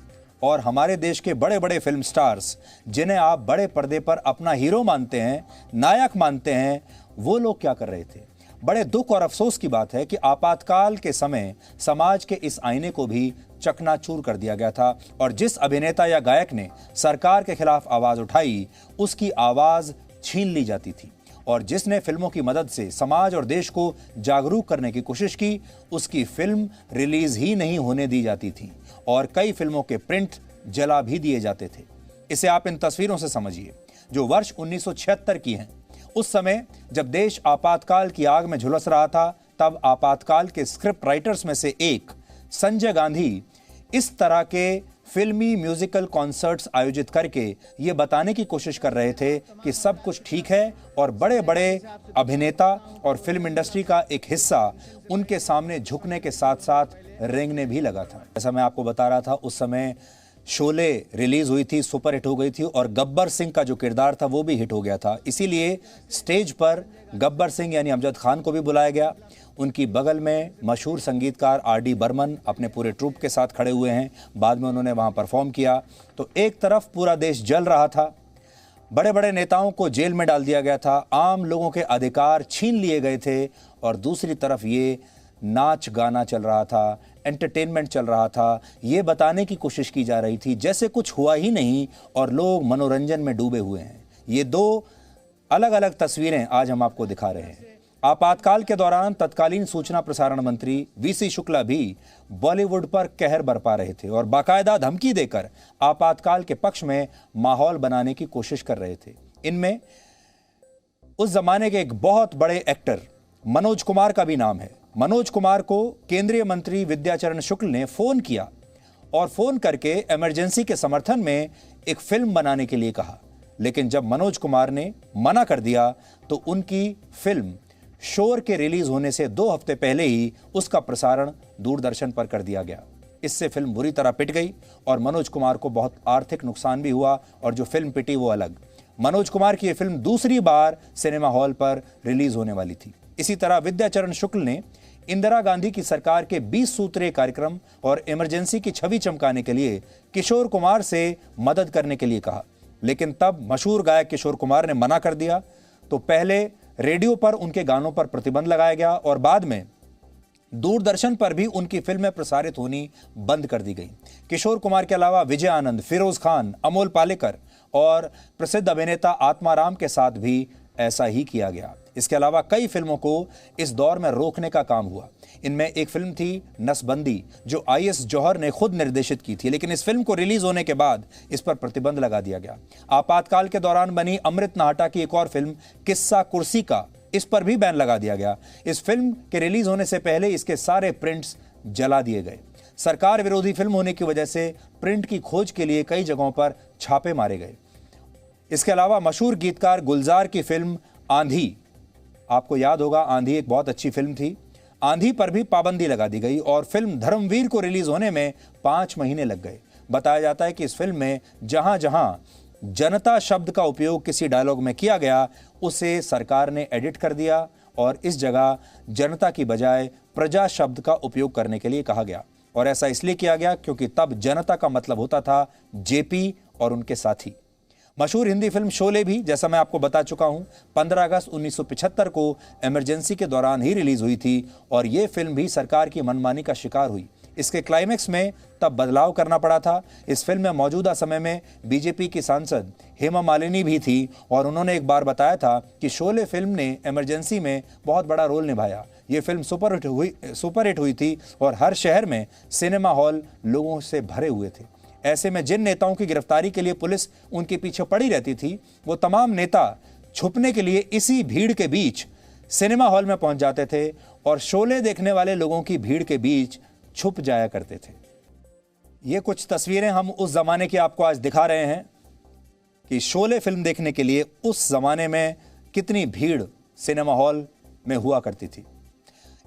और हमारे देश के बड़े बड़े फिल्म स्टार्स जिन्हें आप बड़े पर्दे पर अपना हीरो मानते हैं, नायक मानते हैं, वो लोग क्या कर रहे थे। बड़े दुख और अफसोस की बात है कि आपातकाल के समय समाज के इस आईने को भी चकनाचूर कर दिया गया था, और जिस अभिनेता या गायक ने सरकार के खिलाफ आवाज उठाई उसकी आवाज छीन ली जाती थी, और जिसने फिल्मों की मदद से समाज और देश को जागरूक करने की कोशिश की उसकी फिल्म रिलीज ही नहीं होने दी जाती थी, और कई फिल्मों के प्रिंट जला भी दिए जाते थे। इसे आप इन तस्वीरों से समझिए जो वर्ष 1976 की हैं। उस समय जब देश आपातकाल की आग में झुलस रहा था, तब आपातकाल के स्क्रिप्ट राइटर्स में से एक संजय गांधी इस तरह के फिल्मी म्यूजिकल कॉन्सर्ट्स आयोजित करके ये बताने की कोशिश कर रहे थे कि सब कुछ ठीक है, और बड़े बड़े अभिनेता और फिल्म इंडस्ट्री का एक हिस्सा उनके सामने झुकने के साथ साथ रेंगने भी लगा था। जैसा मैं आपको बता रहा था, उस समय शोले रिलीज हुई थी, सुपर हिट हो गई थी, और गब्बर सिंह का जो किरदार था वो भी हिट हो गया था। इसीलिए स्टेज पर गब्बर सिंह यानी अमजद खान को भी बुलाया गया। उनकी बगल में मशहूर संगीतकार RD बर्मन अपने पूरे ट्रूप के साथ खड़े हुए हैं। बाद में उन्होंने वहां परफॉर्म किया। तो एक तरफ पूरा देश जल रहा था, बड़े बड़े नेताओं को जेल में डाल दिया गया था, आम लोगों के अधिकार छीन लिए गए थे, और दूसरी तरफ ये नाच गाना चल रहा था, एंटरटेनमेंट चल रहा था। ये बताने की कोशिश की जा रही थी जैसे कुछ हुआ ही नहीं और लोग मनोरंजन में डूबे हुए हैं। ये दो अलग अलग तस्वीरें आज हम आपको दिखा रहे हैं। आपातकाल के दौरान तत्कालीन सूचना प्रसारण मंत्री VC शुक्ला भी बॉलीवुड पर कहर बरपा रहे थे और बाकायदा धमकी देकर आपातकाल के पक्ष में माहौल बनाने की कोशिश कर रहे थे। इनमें उस जमाने के एक बहुत बड़े एक्टर मनोज कुमार का भी नाम है। मनोज कुमार को केंद्रीय मंत्री विद्याचरण शुक्ल ने फोन किया और फोन करके इमरजेंसी के समर्थन में एक फिल्म बनाने के लिए कहा, लेकिन जब मनोज कुमार ने मना कर दिया तो उनकी फिल्म शोर के रिलीज होने से 2 हफ्ते पहले ही उसका प्रसारण दूरदर्शन पर कर दिया गया। इससे फिल्म बुरी तरह पिट गई और मनोज कुमार को बहुत आर्थिक नुकसान भी हुआ, और जो फिल्म पिटी वो अलग। मनोज कुमार की यह फिल्म दूसरी बार सिनेमा हॉल पर रिलीज होने वाली थी। इसी तरह विद्याचरण शुक्ल ने इंदिरा गांधी की सरकार के 20 सूत्रीय कार्यक्रम और इमरजेंसी की छवि चमकाने के लिए किशोर कुमार से मदद करने के लिए कहा, लेकिन तब मशहूर गायक किशोर कुमार ने मना कर दिया। तो पहले रेडियो पर उनके गानों पर प्रतिबंध लगाया गया और बाद में दूरदर्शन पर भी उनकी फिल्में प्रसारित होनी बंद कर दी गई। किशोर कुमार के अलावा विजय आनंद, फिरोज खान, अमोल पालेकर और प्रसिद्ध अभिनेता आत्माराम के साथ भी ऐसा ही किया गया। इसके अलावा कई फिल्मों को इस दौर में रोकने का काम हुआ। इनमें एक फिल्म थी नसबंदी, जो IS जौहर ने खुद निर्देशित की थी, लेकिन इस फिल्म को रिलीज होने के बाद इस पर प्रतिबंध लगा दिया गया। आपातकाल के दौरान बनी अमृत नाहटा की एक और फिल्म किस्सा कुर्सी का, इस पर भी बैन लगा दिया गया। इस फिल्म के रिलीज होने से पहले इसके सारे प्रिंट्स जला दिए गए। सरकार विरोधी फिल्म होने की वजह से प्रिंट की खोज के लिए कई जगहों पर छापे मारे गए। इसके अलावा मशहूर गीतकार गुलजार की फिल्म आंधी, आपको याद होगा आंधी एक बहुत अच्छी फिल्म थी, आंधी पर भी पाबंदी लगा दी गई और फिल्म धर्मवीर को रिलीज होने में 5 महीने लग गए। बताया जाता है कि इस फिल्म में जहां जहां जनता शब्द का उपयोग किसी डायलॉग में किया गया, उसे सरकार ने एडिट कर दिया और इस जगह जनता की बजाय प्रजा शब्द का उपयोग करने के लिए कहा गया। और ऐसा इसलिए किया गया क्योंकि तब जनता का मतलब होता था जेपी और उनके साथी। मशहूर हिंदी फिल्म शोले भी, जैसा मैं आपको बता चुका हूं, 15 अगस्त 1975 को इमरजेंसी के दौरान ही रिलीज हुई थी और यह फिल्म भी सरकार की मनमानी का शिकार हुई। इसके क्लाइमेक्स में तब बदलाव करना पड़ा था। इस फिल्म में मौजूदा समय में बीजेपी की सांसद हेमा मालिनी भी थी और उन्होंने एक बार बताया था कि शोले फिल्म ने इमरजेंसी में बहुत बड़ा रोल निभाया। ये फिल्म सुपरहिट हुई थी और हर शहर में सिनेमा हॉल लोगों से भरे हुए थे। ऐसे में जिन नेताओं की गिरफ्तारी के लिए पुलिस उनके पीछे पड़ी रहती थी, वो तमाम नेता छुपने के लिए इसी भीड़ के बीच सिनेमा हॉल में पहुंच जाते थे और शोले देखने वाले लोगों की भीड़ के बीच छुप जाया करते थे। ये कुछ तस्वीरें हम उस जमाने की आपको आज दिखा रहे हैं कि शोले फिल्म देखने के लिए उस जमाने में कितनी भीड़ सिनेमा हॉल में हुआ करती थी।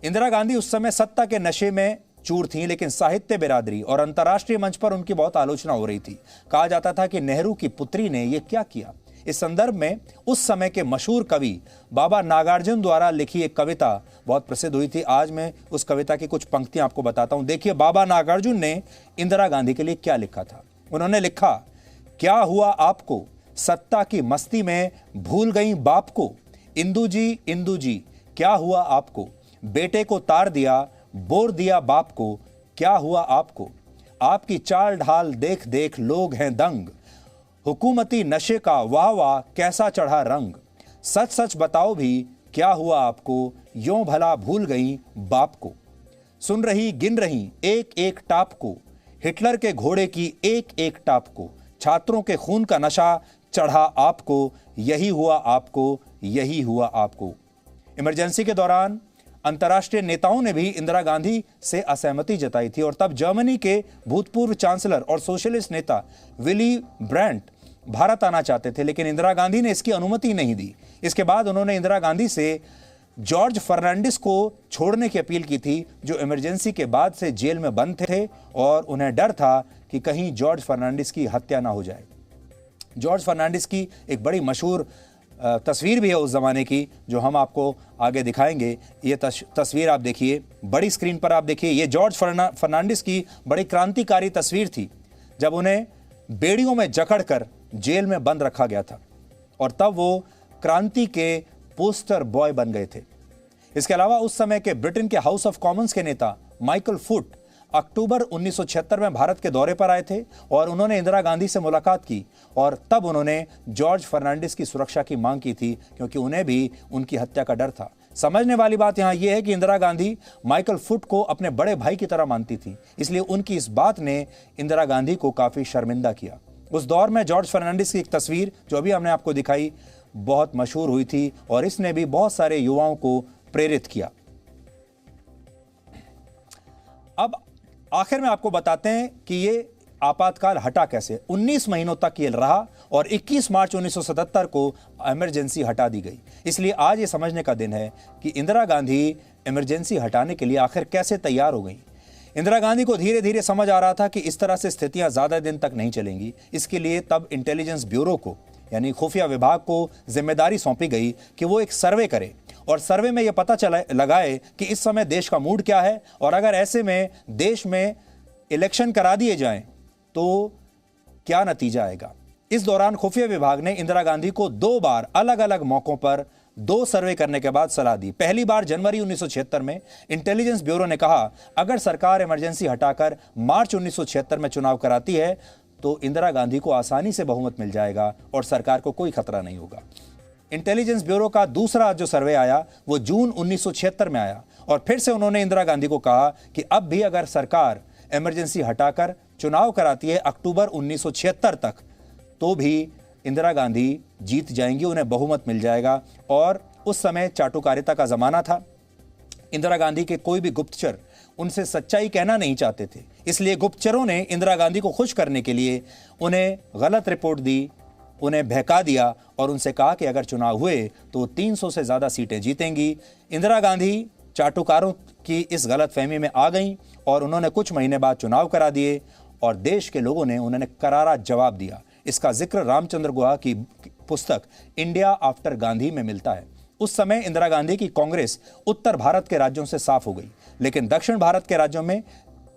इंदिरा गांधी उस समय सत्ता के नशे में चूर थी, लेकिन साहित्य बिरादरी और अंतर्राष्ट्रीय मंच पर उनकी बहुत आलोचना हो रही थी। कहा जाता था कि नेहरू की पुत्री ने यह क्या किया। इस संदर्भ में उस समय के मशहूर कवि बाबा नागार्जुन द्वारा लिखी एक कविता बहुत प्रसिद्ध हुई थी। आज मैं उस कविता की कुछ पंक्तियां आपको बताता हूं। देखिए बाबा नागार्जुन ने इंदिरा गांधी के लिए क्या लिखा था। उन्होंने लिखा, क्या हुआ आपको सत्ता की मस्ती में भूल गई बाप को, इंदू जी क्या हुआ आपको, बेटे को तार दिया बोर दिया बाप को, क्या हुआ आपको, आपकी चाल ढाल देख देख लोग हैं दंग, हुकूमती नशे का वाह वाह कैसा चढ़ा रंग, सच सच बताओ भी क्या हुआ आपको, यों भला भूल गई बाप को, सुन रही गिन रही एक एक टाप को, हिटलर के घोड़े की एक एक टाप को, छात्रों के खून का नशा चढ़ा आपको, यही हुआ आपको, यही हुआ आपको। इमरजेंसी के दौरान अंतर्राष्ट्रीय नेताओं ने भी इंदिरा गांधी से असहमति जताई थी और तब जर्मनी के भूतपूर्व चांसलर और सोशलिस्ट नेता विली ब्रैंट भारत आना चाहते थे, लेकिन इंदिरा गांधी ने इसकी अनुमति नहीं दी। इसके बाद उन्होंने इंदिरा गांधी से जॉर्ज फर्नांडिस को छोड़ने की अपील की थी, जो इमरजेंसी के बाद से जेल में बंद थे और उन्हें डर था कि कहीं जॉर्ज फर्नांडिस की हत्या ना हो जाए। जॉर्ज फर्नांडिस की एक बड़ी मशहूर तस्वीर भी है उस जमाने की, जो हम आपको आगे दिखाएंगे। ये तस्वीर आप देखिए, बड़ी स्क्रीन पर आप देखिए। ये जॉर्ज फर्नांडिस की बड़ी क्रांतिकारी तस्वीर थी, जब उन्हें बेड़ियों में जकड़कर जेल में बंद रखा गया था और तब वो क्रांति के पोस्टर बॉय बन गए थे। इसके अलावा उस समय के ब्रिटेन के हाउस ऑफ कॉमन्स के नेता माइकल फुट अक्टूबर 1976 में भारत के दौरे पर आए थे और उन्होंने इंदिरा गांधी से मुलाकात की और तब उन्होंने जॉर्ज फर्नांडिस की सुरक्षा की मांग की थी, क्योंकि उन्हें भी उनकी हत्या का डर था। समझने वाली बात यहां यह है कि इंदिरा गांधी माइकल फुट को अपने बड़े भाई की तरह मानती थी, इसलिए उनकी इस बात ने इंदिरा गांधी को काफी शर्मिंदा किया। उस दौर में जॉर्ज फर्नांडिस की एक तस्वीर जो अभी हमने आपको दिखाई बहुत मशहूर हुई थी और इसने भी बहुत सारे युवाओं को प्रेरित किया। अब आखिर में आपको बताते हैं कि ये आपातकाल हटा कैसे। 19 महीनों तक ये रहा और 21 मार्च 1977 को इमरजेंसी हटा दी गई। इसलिए आज ये समझने का दिन है कि इंदिरा गांधी इमरजेंसी हटाने के लिए आखिर कैसे तैयार हो गई। इंदिरा गांधी को धीरे धीरे समझ आ रहा था कि इस तरह से स्थितियां ज्यादा दिन तक नहीं चलेंगी। इसके लिए तब इंटेलिजेंस ब्यूरो को, यानी खुफिया विभाग को जिम्मेदारी सौंपी गई कि वो एक सर्वे करे और सर्वे में यह पता लगाए कि इस समय देश का मूड क्या है और अगर ऐसे में देश में इलेक्शन करा दिए जाएं तो क्या नतीजा आएगा। इस दौरान खुफिया विभाग ने इंदिरा गांधी को 2 बार अलग अलग मौकों पर 2 सर्वे करने के बाद सलाह दी। पहली बार जनवरी 1976 में इंटेलिजेंस ब्यूरो ने कहा, अगर सरकार इमरजेंसी हटाकर मार्च 1976 में चुनाव कराती है तो इंदिरा गांधी को आसानी से बहुमत मिल जाएगा और सरकार को कोई खतरा नहीं होगा। इंटेलिजेंस ब्यूरो का दूसरा जो सर्वे आया वो जून 1976 में आया और फिर से उन्होंने इंदिरा गांधी को कहा कि अब भी अगर सरकार इमरजेंसी हटाकर चुनाव कराती है अक्टूबर 1976 तक तो भी इंदिरा गांधी जीत जाएंगी, उन्हें बहुमत मिल जाएगा। और उस समय चाटुकारिता का जमाना था। इंदिरा गांधी के कोई भी गुप्तचर उनसे सच्चाई कहना नहीं चाहते थे, इसलिए गुप्तचरों ने इंदिरा गांधी को खुश करने के लिए उन्हें गलत रिपोर्ट दी, उन्हें बहका दिया और उनसे कहा कि अगर चुनाव हुए तो 300 से ज़्यादा सीटें जीतेंगी। इंदिरा गांधी चाटुकारों की इस गलतफहमी में आ गईं और उन्होंने कुछ महीने बाद चुनाव करा दिए और देश के लोगों ने उन्हें करारा जवाब दिया। इसका जिक्र रामचंद्र गुहा की पुस्तक इंडिया आफ्टर गांधी में मिलता है। उस समय इंदिरा गांधी की कांग्रेस उत्तर भारत के राज्यों से साफ हो गई, लेकिन दक्षिण भारत के राज्यों में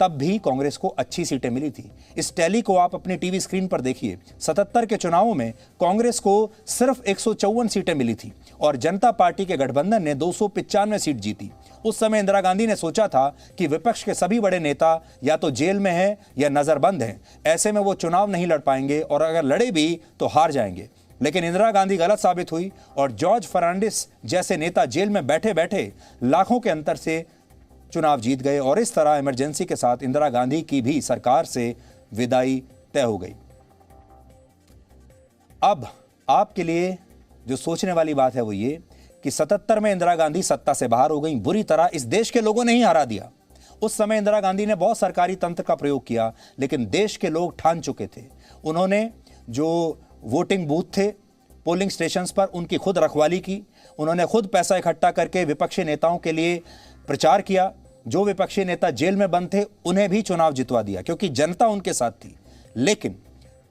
तब भी कांग्रेस को अच्छी सीटें मिली थी। इस टैली को आप अपनी टीवी स्क्रीन पर देखिए। 77 के चुनावों में कांग्रेस को सिर्फ 154 सीटें मिली थी और जनता पार्टी के गठबंधन ने 295 सीट जीती। उस समय इंदिरा गांधी ने सोचा था कि विपक्ष के सभी बड़े नेता या तो जेल में हैं या नजरबंद हैं, ऐसे में वो चुनाव नहीं लड़ पाएंगे और अगर लड़े भी तो हार जाएंगे। लेकिन इंदिरा गांधी गलत साबित हुई और जॉर्ज फर्नांडिस जैसे नेता जेल में बैठे बैठे लाखों के अंतर से चुनाव जीत गए और इस तरह इमरजेंसी के साथ इंदिरा गांधी की भी सरकार से विदाई तय हो गई। अब आपके लिए जो सोचने वाली बात है वो ये कि 77 में इंदिरा गांधी सत्ता से बाहर हो गई। बुरी तरह इस देश के लोगों ने ही हरा दिया। उस समय इंदिरा गांधी ने बहुत सरकारी तंत्र का प्रयोग किया, लेकिन देश के लोग ठान चुके थे। उन्होंने जो वोटिंग बूथ थे पोलिंग स्टेशंस पर उनकी खुद रखवाली की। उन्होंने खुद पैसा इकट्ठा करके विपक्षी नेताओं के लिए प्रचार किया। जो विपक्षी नेता जेल में बंद थे उन्हें भी चुनाव जितवा दिया क्योंकि जनता उनके साथ थी। लेकिन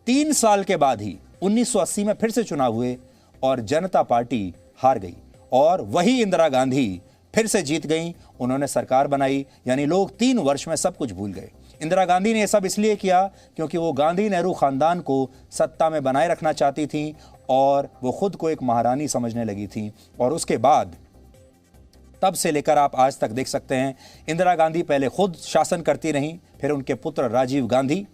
3 साल के बाद ही 1980 में फिर से चुनाव हुए और जनता पार्टी हार गई और वही इंदिरा गांधी फिर से जीत गई। उन्होंने सरकार बनाई, यानी लोग 3 वर्ष में सब कुछ भूल गए। इंदिरा गांधी ने यह सब इसलिए किया क्योंकि वो गांधी नेहरू खानदान को सत्ता में बनाए रखना चाहती थी और वो खुद को एक महारानी समझने लगी थी। और उसके बाद तब से लेकर आप आज तक देख सकते हैं इंदिरा गांधी पहले खुद शासन करती रहीं, फिर उनके पुत्र राजीव गांधी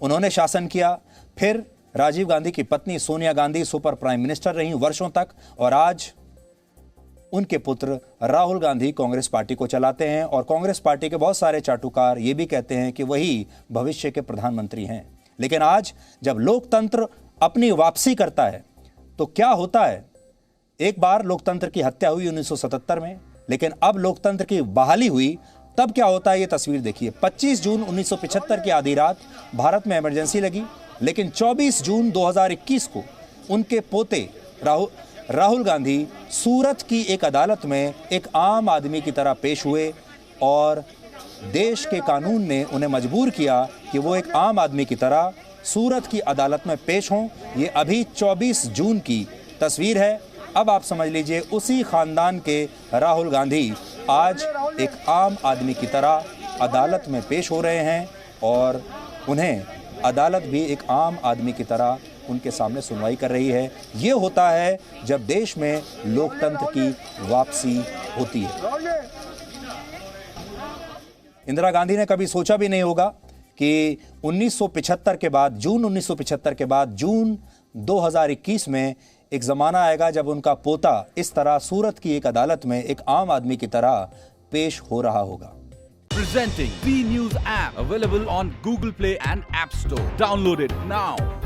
उन्होंने शासन किया, फिर राजीव गांधी की पत्नी Sonia Gandhi super prime minister रहीं वर्षों तक और आज उनके पुत्र राहुल गांधी कांग्रेस पार्टी को चलाते हैं। और कांग्रेस पार्टी के बहुत सारे चाटुकार ये भी कहते हैं कि वही भविष्य के प्रधानमंत्री हैं। लेकिन आज जब लोकतंत्र अपनी वापसी करता है तो क्या होता है? एक बार लोकतंत्र की हत्या हुई 1977 में, लेकिन अब लोकतंत्र की बहाली हुई। तब क्या होता है ये तस्वीर देखिए। 25 जून 1975 की आधी रात भारत में इमरजेंसी लगी, लेकिन 24 जून 2021 को उनके पोते राहुल गांधी सूरत की एक अदालत में एक आम आदमी की तरह पेश हुए और देश के कानून ने उन्हें मजबूर किया कि वो एक आम आदमी की तरह सूरत की अदालत में पेश हों। ये अभी 24 जून की तस्वीर है। अब आप समझ लीजिए उसी खानदान के राहुल गांधी आज एक आम आदमी की तरह अदालत में पेश हो रहे हैं और उन्हें अदालत भी एक आम आदमी की तरह उनके सामने सुनवाई कर रही है। ये होता है जब देश में लोकतंत्र की वापसी होती है। इंदिरा गांधी ने कभी सोचा भी नहीं होगा कि 1975 के बाद, जून 1975 के बाद जून 2021 में एक ज़माना आएगा जब उनका पोता इस तरह सूरत की एक अदालत में एक आम आदमी की तरह पेश हो रहा होगा। Presenting B News app available on Google Play and App Store. Download it now.